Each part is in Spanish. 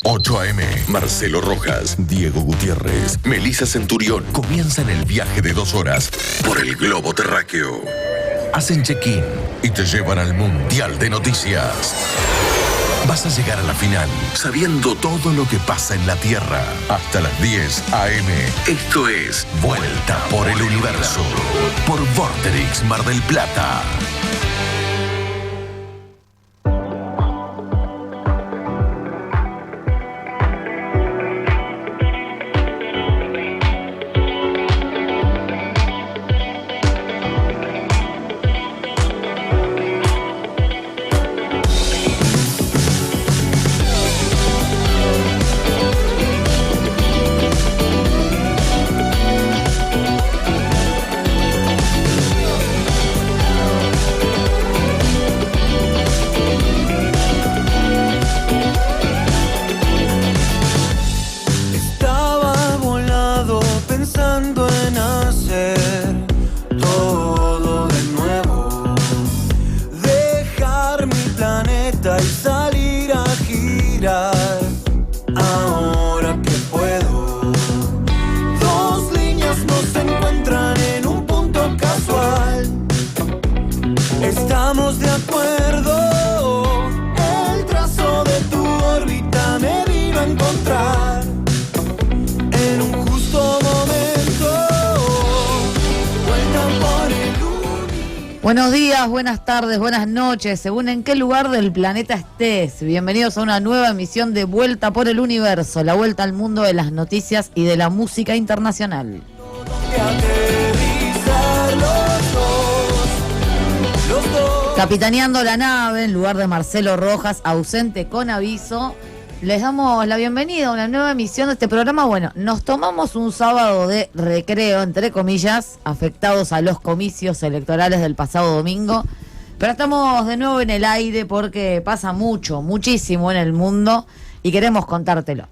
8 a.m. Marcelo Rojas, Diego Gutiérrez, Melissa Centurión comienzan el viaje de 2 horas por el globo terráqueo. Hacen check-in y te llevan al Mundial de Noticias. Vas a llegar a la final sabiendo todo lo que pasa en la Tierra. Hasta las 10 a.m. Esto es Vuelta por el Universo por Vorterix Mar del Plata. Buenos días, buenas tardes, buenas noches, según en qué lugar del planeta estés. Bienvenidos a una nueva emisión de Vuelta por el Universo, la vuelta al mundo de las noticias y de la música internacional. Capitaneando la nave en lugar de Marcelo Rojas, ausente con aviso, les damos la bienvenida a una nueva emisión de este programa. Bueno, nos tomamos un sábado de recreo, entre comillas, afectados a los comicios electorales del pasado domingo, pero estamos de nuevo en el aire porque pasa mucho, muchísimo en el mundo y queremos contártelo.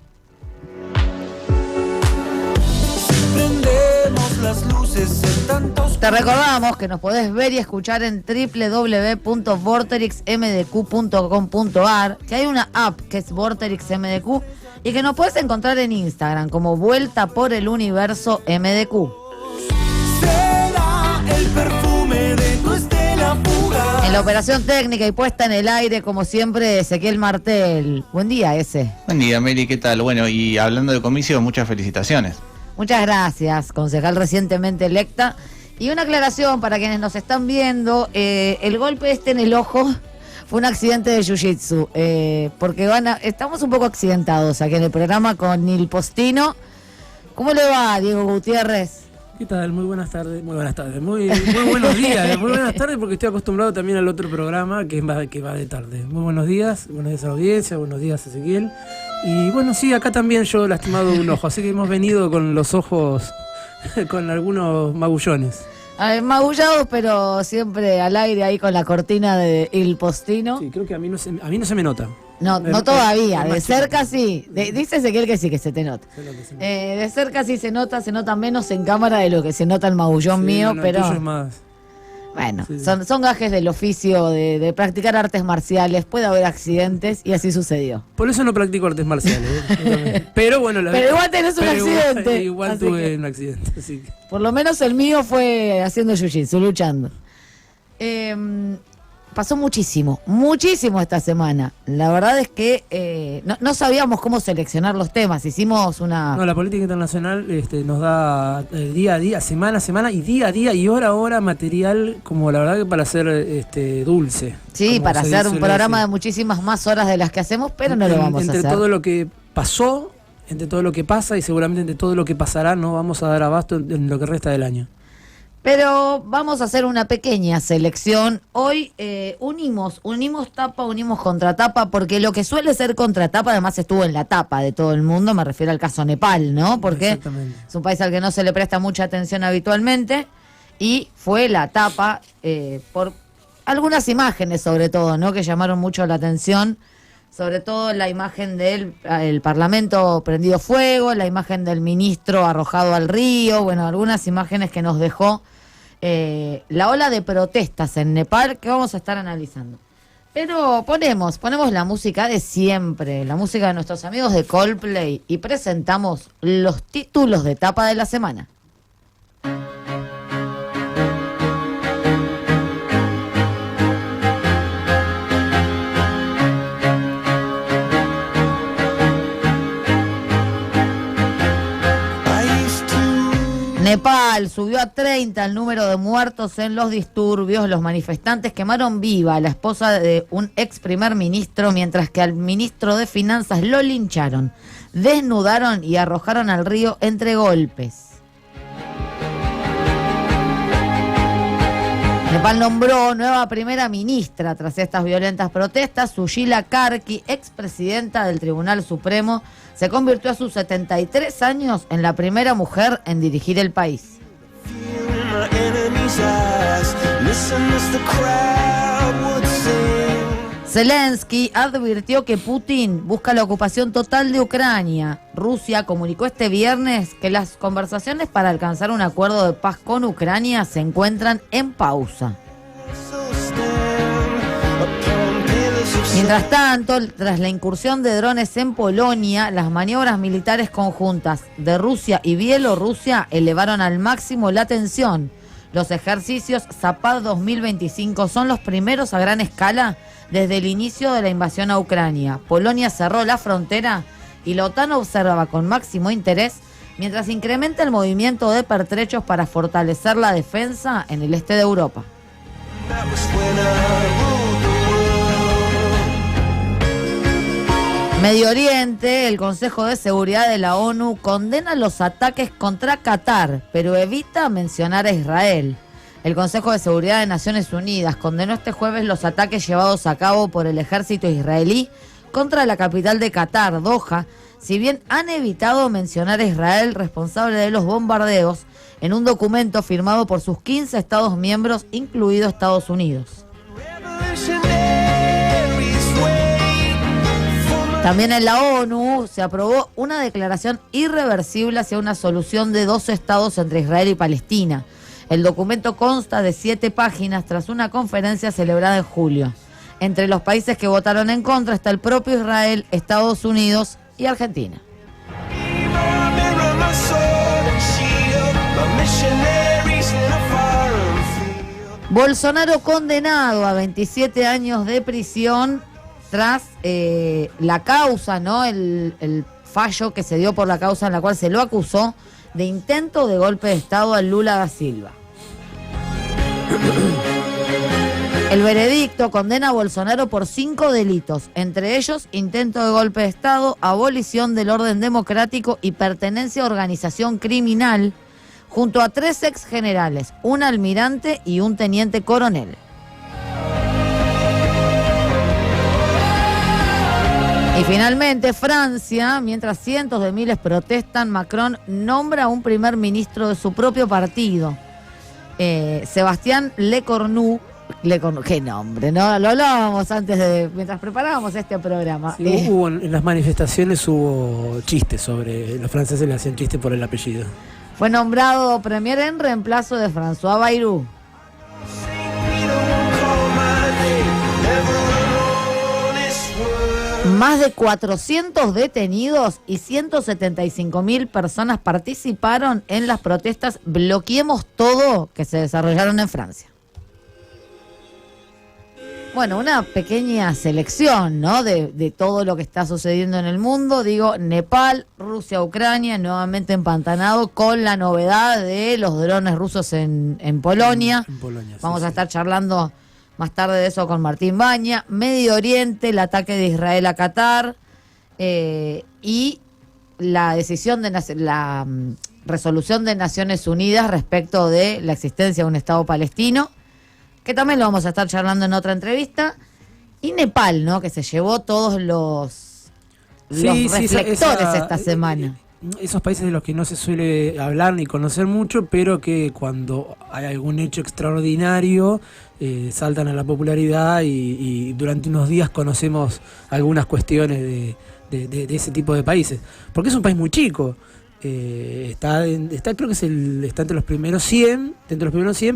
Te recordamos que nos podés ver y escuchar en www.vorterixmdq.com.ar, que hay una app que es Vorterix MDQ y que nos podés encontrar en Instagram como Vuelta por el Universo MDQ. Será el perfume de tu estela fugaz. En la operación técnica y puesta en el aire, como siempre, Ezequiel Martel. Buen día, ese. Buen día, Meli, ¿qué tal? Bueno, y hablando de comicios, muchas felicitaciones. Muchas gracias, concejal recientemente electa. Y una aclaración para quienes nos están viendo, el golpe en el ojo fue un accidente de jiu-jitsu, porque estamos un poco accidentados aquí en el programa con Nil Postino. ¿Cómo le va, Diego Gutiérrez? ¿Qué tal? Muy buenas tardes, muy buenos días, muy buenas tardes porque estoy acostumbrado también al otro programa que va de tarde. Muy buenos días a la audiencia, buenos días Ezequiel. Y bueno, sí, acá también yo lastimado un ojo, así que hemos venido con los ojos, con algunos magullones. Magullados, pero siempre al aire ahí con la cortina de Il Postino. Sí, creo que a mí no se me nota. No todavía, de cerca sí. Dice Ezequiel que sí, que se te nota. De cerca sí se nota menos en cámara de lo que se nota el magullón mío, pero... El tuyo es más... Bueno, sí. Son gajes del oficio de practicar artes marciales, puede haber accidentes y así sucedió. Por eso no practico artes marciales. Pero bueno, pero igual tenés un accidente. Igual tuve un accidente. Así que... Por lo menos el mío fue haciendo jiu-jitsu, luchando. Pasó muchísimo esta semana. La verdad es que no sabíamos cómo seleccionar los temas. Hicimos una... No, la política internacional nos da día a día, semana a semana y día a día y hora a hora material como la verdad que para hacer dulce. Sí, para hacer un programa de muchísimas más horas de las que hacemos, pero no lo vamos a hacer. Entre todo lo que pasó, entre todo lo que pasa y seguramente entre todo lo que pasará, no vamos a dar abasto en lo que resta del año. Pero vamos a hacer una pequeña selección. Hoy unimos tapa, unimos contratapa, porque lo que suele ser contratapa además estuvo en la tapa de todo el mundo, me refiero al caso Nepal, ¿no? Porque es un país al que no se le presta mucha atención habitualmente, y fue la tapa por algunas imágenes sobre todo, ¿no? Que llamaron mucho la atención, sobre todo la imagen del el Parlamento prendido fuego, la imagen del ministro arrojado al río, bueno, algunas imágenes que nos dejó la ola de protestas en Nepal que vamos a estar analizando. Pero ponemos la música de siempre, la música de nuestros amigos de Coldplay y presentamos los títulos de tapa de la semana. Nepal subió a 30 el número de muertos en los disturbios. Los manifestantes quemaron viva a la esposa de un ex primer ministro, mientras que al ministro de Finanzas lo lincharon, desnudaron y arrojaron al río entre golpes. Nepal nombró nueva primera ministra tras estas violentas protestas. Sushila Karki, expresidenta del Tribunal Supremo, se convirtió a sus 73 años en la primera mujer en dirigir el país. Zelensky advirtió que Putin busca la ocupación total de Ucrania. Rusia comunicó este viernes que las conversaciones para alcanzar un acuerdo de paz con Ucrania se encuentran en pausa. Mientras tanto, tras la incursión de drones en Polonia, las maniobras militares conjuntas de Rusia y Bielorrusia elevaron al máximo la tensión. Los ejercicios Zapad 2025 son los primeros a gran escala desde el inicio de la invasión a Ucrania. Polonia cerró la frontera y la OTAN observa con máximo interés mientras incrementa el movimiento de pertrechos para fortalecer la defensa en el este de Europa. Medio Oriente, el Consejo de Seguridad de la ONU condena los ataques contra Qatar, pero evita mencionar a Israel. El Consejo de Seguridad de Naciones Unidas condenó este jueves los ataques llevados a cabo por el ejército israelí contra la capital de Qatar, Doha, si bien han evitado mencionar a Israel responsable de los bombardeos en un documento firmado por sus 15 Estados miembros, incluido Estados Unidos. También en la ONU se aprobó una declaración irreversible hacia una solución de 2 estados entre Israel y Palestina. El documento consta de 7 páginas tras una conferencia celebrada en julio. Entre los países que votaron en contra está el propio Israel, Estados Unidos y Argentina. Bolsonaro condenado a 27 años de prisión tras la causa, ¿no? El fallo que se dio por la causa en la cual se lo acusó de intento de golpe de Estado a Lula da Silva. El veredicto condena a Bolsonaro por 5 delitos, entre ellos intento de golpe de Estado, abolición del orden democrático y pertenencia a organización criminal, junto a 3 exgenerales, un almirante y un teniente coronel. Y finalmente, Francia, mientras cientos de miles protestan, Macron nombra a un primer ministro de su propio partido, Sébastien Lecornu. Qué nombre, ¿no? Lo hablábamos mientras preparábamos este programa. Sí, en las manifestaciones hubo chistes sobre, los franceses le hacían chistes por el apellido. Fue nombrado premier en reemplazo de François Bayrou. Más de 400 detenidos y 175.000 personas participaron en las protestas Bloqueemos Todo que se desarrollaron en Francia. Bueno, una pequeña selección, ¿no? de todo lo que está sucediendo en el mundo. Digo, Nepal, Rusia, Ucrania, nuevamente empantanado con la novedad de los drones rusos en Polonia. En Polonia. Vamos a estar charlando más tarde de eso con Martín Baña. Medio Oriente, el ataque de Israel a Qatar y la decisión de la resolución de Naciones Unidas respecto de la existencia de un Estado palestino, que también lo vamos a estar charlando en otra entrevista. Y Nepal, ¿no? Que se llevó todos los reflectores esta semana. Esos países de los que no se suele hablar ni conocer mucho, pero que cuando hay algún hecho extraordinario saltan a la popularidad y durante unos días conocemos algunas cuestiones de ese tipo de países. Porque es un país muy chico. creo que está entre los primeros 100,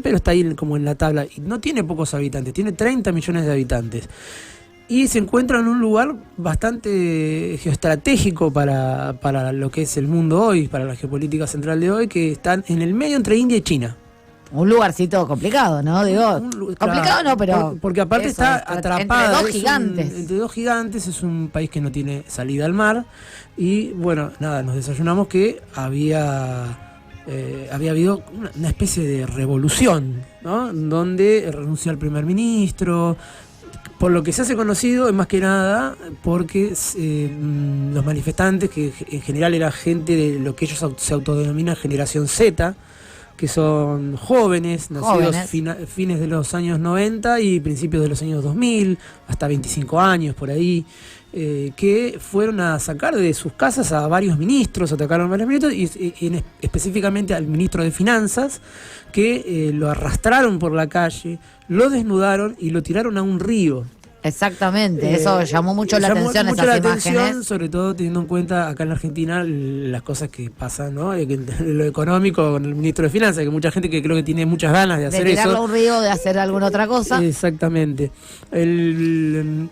pero está ahí como en la tabla. Y no tiene pocos habitantes, tiene 30 millones de habitantes. Y se encuentra en un lugar bastante geoestratégico para lo que es el mundo hoy, para la geopolítica central de hoy, que están en el medio entre India y China. Un lugarcito complicado, ¿no? Digo, complicado no, pero... Porque aparte eso, está atrapada. Entre dos gigantes. Entre dos gigantes, es un país que no tiene salida al mar. Y bueno, nada, nos desayunamos que había habido una especie de revolución, ¿no? Donde renunció el primer ministro. Por lo que se hace conocido, es más que nada porque los manifestantes, que en general era gente de lo que ellos se autodenominan generación Z, que son jóvenes, nacidos fines de los años 90 y principios de los años 2000, hasta 25 años por ahí, que fueron a sacar de sus casas a varios ministros, atacaron a varios ministros y específicamente al ministro de Finanzas, que lo arrastraron por la calle, lo desnudaron y lo tiraron a un río. Exactamente, eso llamó mucho la atención, esas imágenes. Sobre todo teniendo en cuenta acá en Argentina las cosas que pasan, ¿no? Lo económico con el ministro de Finanzas, que mucha gente que creo que tiene muchas ganas de hacer eso. De tirarlo a un río, de hacer alguna otra cosa. Exactamente. El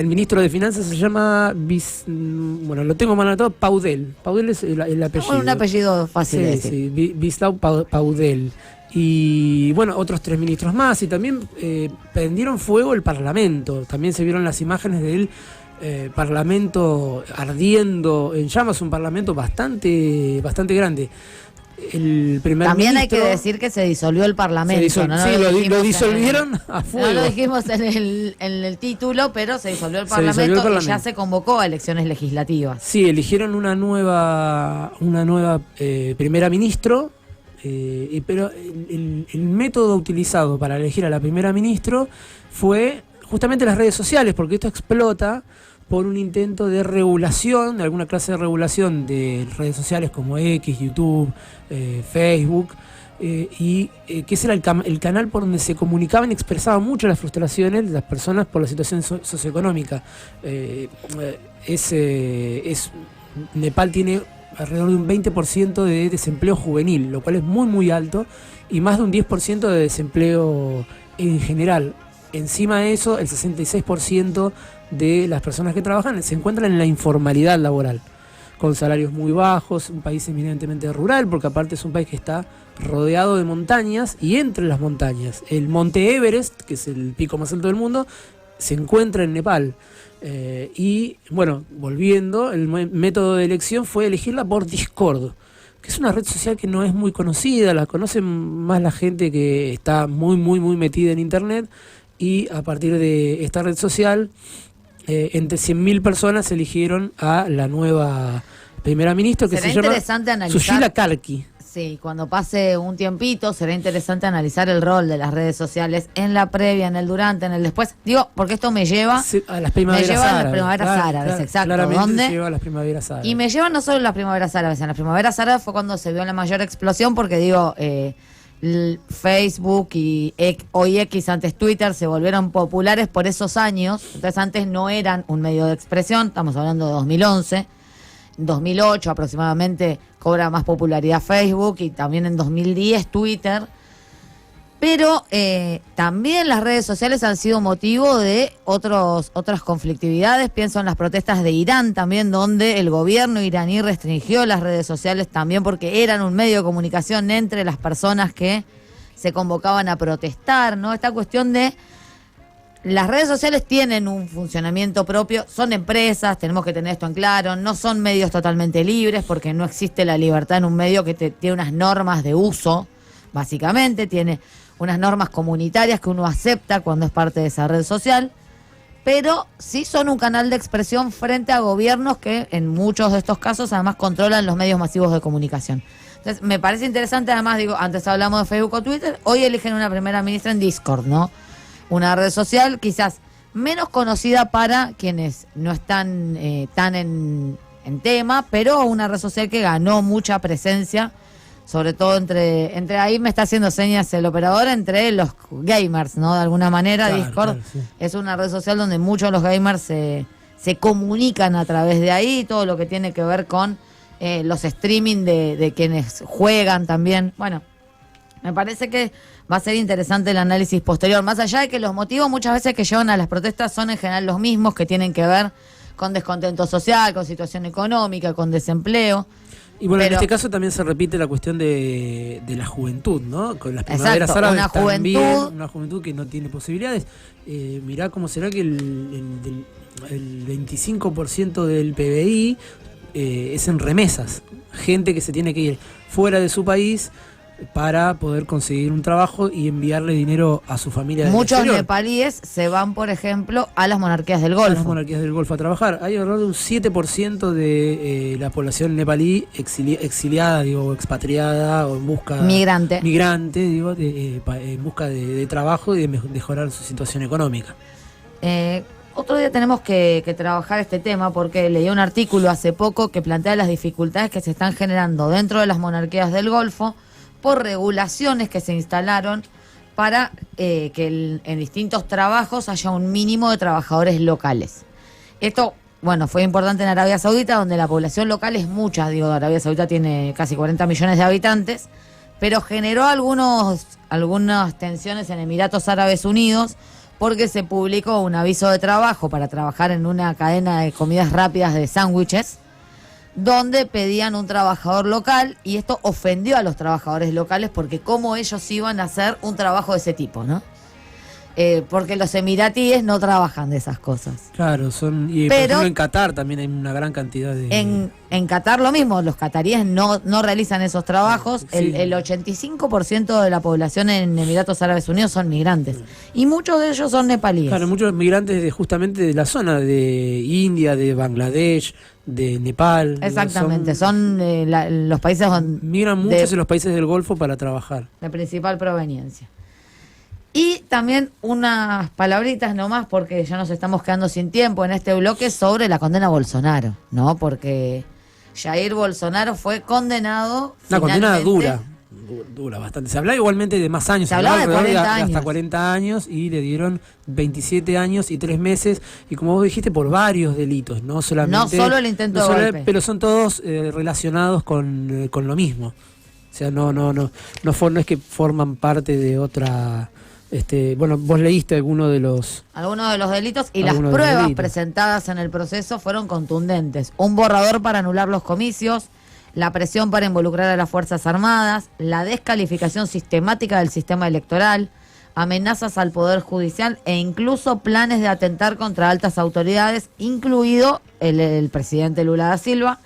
ministro de Finanzas se llama, bueno, lo tengo mal anotado, Paudel. Paudel es el apellido. Un apellido fácil de decir. Sí, Víctor Paudel. Y bueno, otros 3 ministros más. Y también prendieron fuego el Parlamento. También se vieron las imágenes del Parlamento ardiendo en llamas, un Parlamento bastante grande. El primer También ministro, hay que decir que se disolvió el Parlamento. Lo disolvieron a fuego. No lo dijimos en el título, pero se disolvió el Parlamento y ya se convocó a elecciones legislativas. Sí, eligieron una nueva primera ministro, pero el método utilizado para elegir a la primera ministro fue justamente las redes sociales, porque esto explota por un intento de regulación, de alguna clase de regulación de redes sociales como X, YouTube, Facebook, que ese era el canal por donde se comunicaban y expresaban mucho las frustraciones de las personas por la situación socioeconómica. Nepal tiene alrededor de un 20% de desempleo juvenil, lo cual es muy muy alto, y más de un 10% de desempleo en general. Encima de eso, el 66% de las personas que trabajan se encuentran en la informalidad laboral, con salarios muy bajos, un país eminentemente rural, porque aparte es un país que está rodeado de montañas, y entre las montañas, el monte Everest, que es el pico más alto del mundo, se encuentra en Nepal. Y bueno, volviendo, el método de elección fue elegirla por Discord, que es una red social que no es muy conocida, la conocen más la gente que está muy metida en internet, y a partir de esta red social, entre 100.000 personas eligieron a la nueva primera ministra, que se llama Sushila Karki. Sí, cuando pase un tiempito será interesante analizar el rol de las redes sociales en la previa, en el durante, en el después. Digo, porque esto me lleva a las primaveras árabes, exacto. Claramente se lleva a las primaveras árabes. Y me lleva no solo a las primaveras árabes, en las primaveras árabes fue cuando se vio la mayor explosión, porque digo, Facebook y hoy X, antes Twitter, se volvieron populares por esos años. Entonces antes no eran un medio de expresión, estamos hablando de 2011. 2008 aproximadamente cobra más popularidad Facebook, y también en 2010 Twitter. Pero también las redes sociales han sido motivo de otras conflictividades. Pienso en las protestas de Irán también, donde el gobierno iraní restringió las redes sociales también porque eran un medio de comunicación entre las personas que se convocaban a protestar, ¿no? Esta cuestión de las redes sociales tienen un funcionamiento propio, son empresas, tenemos que tener esto en claro, no son medios totalmente libres, porque no existe la libertad en un medio que tiene unas normas de uso, básicamente, tiene unas normas comunitarias que uno acepta cuando es parte de esa red social, pero sí son un canal de expresión frente a gobiernos que en muchos de estos casos además controlan los medios masivos de comunicación. Entonces me parece interesante, además, digo, antes hablamos de Facebook o Twitter, hoy eligen una primera ministra en Discord, ¿no? Una red social quizás menos conocida para quienes no están tan en tema, pero una red social que ganó mucha presencia, sobre todo entre ahí me está haciendo señas el operador, entre los gamers, ¿no? De alguna manera, claro, Discord sí. Es una red social donde muchos de los gamers se comunican a través de ahí, todo lo que tiene que ver con los streaming de quienes juegan también. Bueno, me parece que va a ser interesante el análisis posterior, más allá de que los motivos muchas veces que llevan a las protestas son en general los mismos, que tienen que ver con descontento social, con situación económica, con desempleo. Y bueno, Pero, en este caso también se repite la cuestión de la juventud, ¿no? Con las primaveras exacto, árabes una también, juventud, una juventud que no tiene posibilidades. Mirá cómo será que el 25% del PBI es en remesas. Gente que se tiene que ir fuera de su país para poder conseguir un trabajo y enviarle dinero a su familia del muchos exterior. nepalíes se van, por ejemplo, a las monarquías del A las Golfo. monarquías del Golfo a trabajar. Hay alrededor de un 7% de la población nepalí exiliada, digo, expatriada o en busca... Migrante. Digo, en busca de trabajo y de mejorar su situación económica. Otro día tenemos que trabajar este tema porque leí un artículo hace poco que plantea las dificultades que se están generando dentro de las monarquías del Golfo por regulaciones que se instalaron para que en distintos trabajos haya un mínimo de trabajadores locales. Esto, bueno, fue importante en Arabia Saudita, donde la población local es mucha. Digo, Arabia Saudita tiene casi 40 millones de habitantes, pero generó algunas tensiones en Emiratos Árabes Unidos porque se publicó un aviso de trabajo para trabajar en una cadena de comidas rápidas de sándwiches, donde pedían un trabajador local, y esto ofendió a los trabajadores locales porque cómo ellos iban a hacer un trabajo de ese tipo, ¿no? Porque los emiratíes no trabajan de esas cosas. Claro, por ejemplo, en Qatar también hay una gran cantidad de... En Qatar lo mismo, los cataríes no realizan esos trabajos. Sí. El 85% de la población en Emiratos Árabes Unidos son migrantes, y muchos de ellos son nepalíes. Claro, muchos migrantes justamente de la zona de India, de Bangladesh, de Nepal. Exactamente, son los países donde migran muchos en los países del Golfo para trabajar. de principal proveniencia. Y también unas palabritas nomás, porque ya nos estamos quedando sin tiempo en este bloque, sobre la condena a Bolsonaro, ¿no? Porque Jair Bolsonaro fue condenado. Una condena finalmente. dura bastante. Se hablaba igualmente de más años. Se hablaba de alrededor 40 hasta años. 40 años y le dieron 27 años y 3 meses. Y como vos dijiste, por varios delitos, no solamente... No solo el intento de golpe. Pero son todos relacionados con lo mismo. O sea, no es que forman parte de otra... bueno, vos leíste algunos de los delitos, y las algunos de los pruebas delitos presentadas en el proceso fueron contundentes. Un borrador para anular los comicios, la presión para involucrar a las Fuerzas Armadas, la descalificación sistemática del sistema electoral, amenazas al Poder Judicial e incluso planes de atentar contra altas autoridades, incluido el presidente Lula da Silva.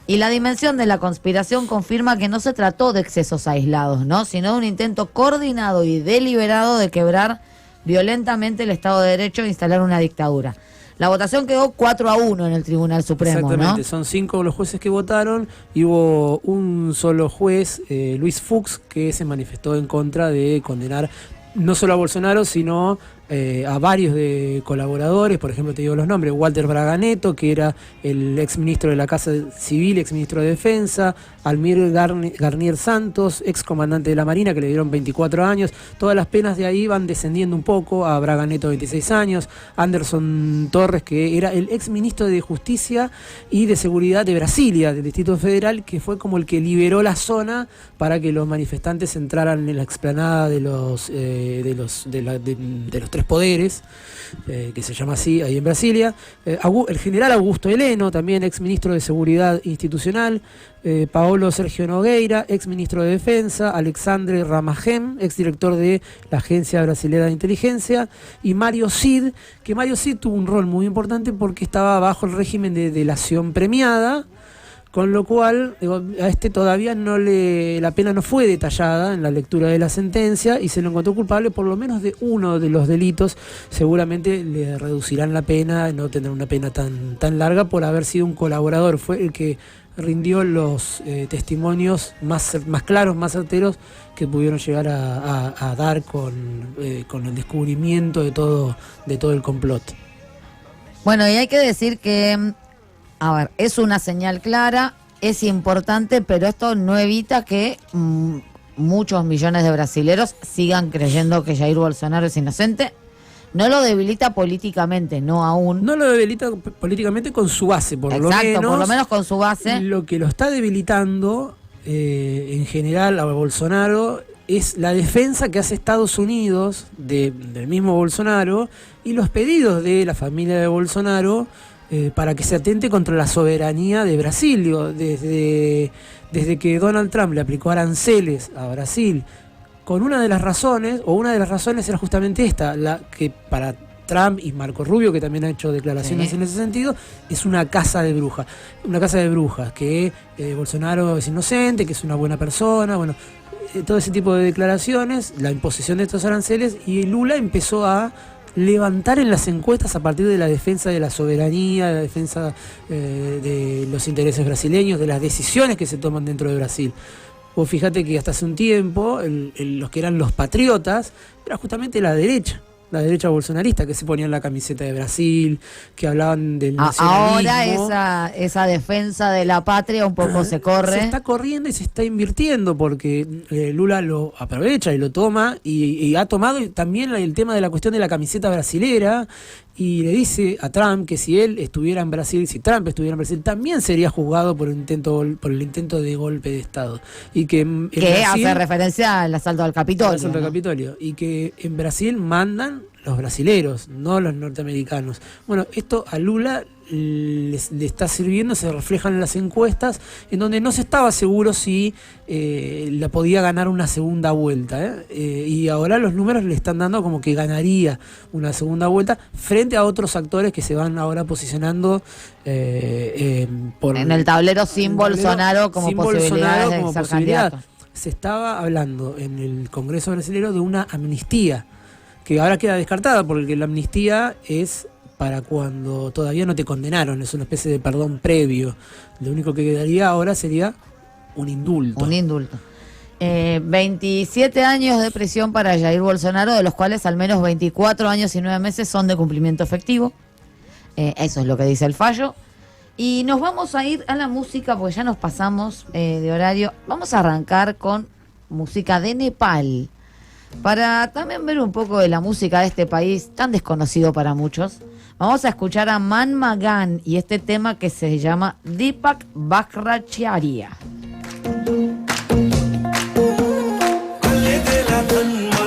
Y la dimensión de la conspiración confirma que no se trató de excesos aislados, ¿no?, sino de un intento coordinado y deliberado de quebrar violentamente el Estado de Derecho e instalar una dictadura. La votación quedó 4-1 en el Tribunal Supremo, Exactamente, ¿no? son 5 los jueces que votaron y hubo un solo juez, Luis Fuchs, que se manifestó en contra de condenar no solo a Bolsonaro, sino a varios de colaboradores. Por ejemplo, te digo los nombres: Walter Braga Neto, que era el exministro de la Casa Civil, exministro de Defensa; Almir Garnier Santos, excomandante de la Marina, que le dieron 24 años. Todas las penas de ahí van descendiendo un poco. A Braga Neto 26 años, Anderson Torres, que era el exministro de Justicia y de Seguridad de Brasilia, del Distrito Federal, que fue como el que liberó la zona para que los manifestantes entraran en la explanada de los tres poderes, que se llama así ahí en Brasilia. El general Augusto Heleno, también exministro de Seguridad Institucional; Paolo Sergio Nogueira, exministro de Defensa; Alexandre Ramagem, exdirector de la Agencia Brasileña de Inteligencia; y Mario Cid, que Mario Cid tuvo un rol muy importante porque estaba bajo el régimen de delación premiada, con lo cual a todavía la pena no fue detallada en la lectura de la sentencia y se lo encontró culpable por lo menos de uno de los delitos. Seguramente le reducirán la pena, no tendrá una pena tan larga por haber sido un colaborador. Fue el que rindió los testimonios más claros, más certeros, que pudieron llegar a dar con el descubrimiento de todo el complot. Bueno, y hay que decir que, a ver, es una señal clara, es importante, pero esto no evita que muchos millones de brasileros sigan creyendo que Jair Bolsonaro es inocente. No lo debilita políticamente, no aún. No lo debilita políticamente con su base, por lo menos con su base. Lo que lo está debilitando en general a Bolsonaro es la defensa que hace Estados Unidos del mismo Bolsonaro y los pedidos de la familia de Bolsonaro para que se atente contra la soberanía de Brasil. Digo, desde que Donald Trump le aplicó aranceles a Brasil, con una de las razones era justamente esta, la que para Trump y Marco Rubio, que también ha hecho declaraciones en ese sentido, es una casa de brujas. Una casa de brujas, que Bolsonaro es inocente, que es una buena persona, bueno, todo ese tipo de declaraciones, la imposición de estos aranceles, y Lula empezó a levantar en las encuestas a partir de la defensa de la soberanía, de la defensa de los intereses brasileños, de las decisiones que se toman dentro de Brasil. Vos fíjate que hasta hace un tiempo los que eran los patriotas era justamente la derecha bolsonarista, que se ponían la camiseta de Brasil, que hablaban del nacionalismo. Ahora esa defensa de la patria un poco se corre. Se está corriendo y se está invirtiendo porque Lula lo aprovecha y lo toma y ha tomado también el tema de la cuestión de la camiseta brasilera y le dice a Trump que si Trump estuviera en Brasil, también sería juzgado por el intento de golpe de Estado. Y que Brasil, hace referencia al asalto al Capitolio. Y que en Brasil mandan los brasileros, no los norteamericanos. Bueno, esto a Lula le está sirviendo, se reflejan en las encuestas, en donde no se estaba seguro si la podía ganar una segunda vuelta. Y ahora los números le están dando como que ganaría una segunda vuelta frente a otros actores que se van ahora posicionando en el tablero sin Bolsonaro como posibilidad de ser candidato. Se estaba hablando en el Congreso brasileño de una amnistía, que ahora queda descartada porque la amnistía es para cuando todavía no te condenaron, es una especie de perdón previo. Lo único que quedaría ahora sería un indulto. 27 años de prisión para Jair Bolsonaro, de los cuales al menos 24 años y 9 meses son de cumplimiento efectivo. Eso es lo que dice el fallo. Y nos vamos a ir a la música porque ya nos pasamos de horario. Vamos a arrancar con música de Nepal, para también ver un poco de la música de este país tan desconocido para muchos. Vamos a escuchar a Man Magan y este tema que se llama Deepak Bhattacharya.